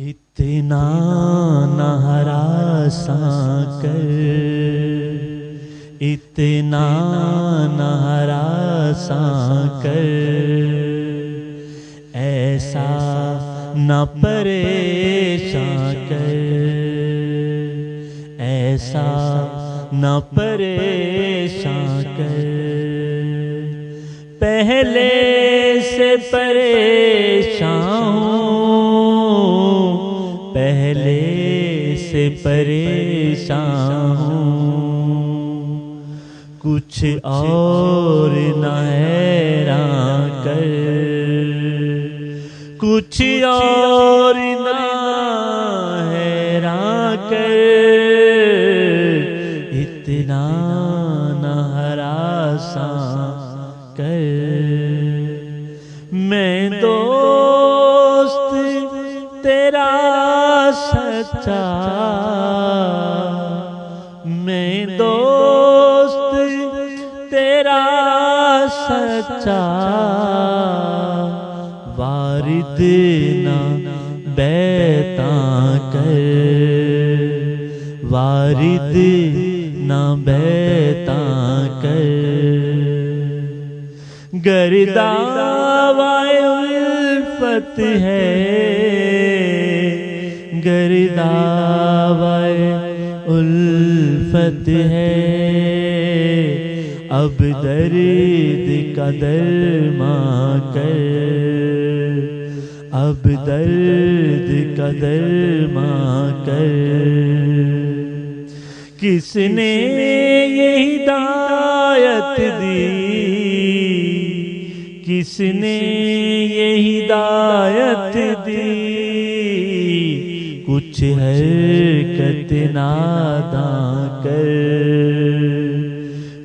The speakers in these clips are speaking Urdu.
اتنا نہ ہراساں کر، اتنا نہ ہراساں کر، ایسا نہ پریشاں کر، ایسا نہ پریشاں کر، پہلے سے پریشان ہوں، پہلے سے پریشان ہوں، کچھ اور نہ حیران کر، کچھ اور نہ حیران کر، اتنا نہ ہراساں کر، میں دوست تیرا سچا، میں دوست تیرا سچا، وارد نہ بیعتاں کر، وارد نہ بیعتاں کر، گر دعوی الفت ہے، گر دعوی الفت ہے، اب درد کا درماں کر، اب درد کا درماں کر، کس نے یہ ہدایت دی، کس نے یہ ہدایت دی، کچھ حرکت ناداں کر،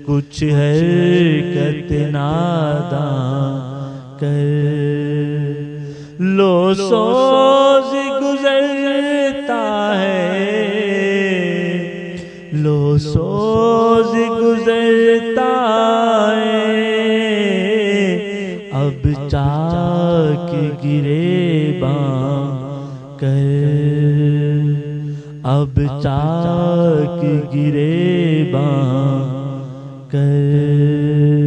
کچھ حرکت ناداں کر، لو سوز گزرتا ہے، لو سوز گزرتا ہے، اب چاک گریباں کر، اب چاک گریباں کر۔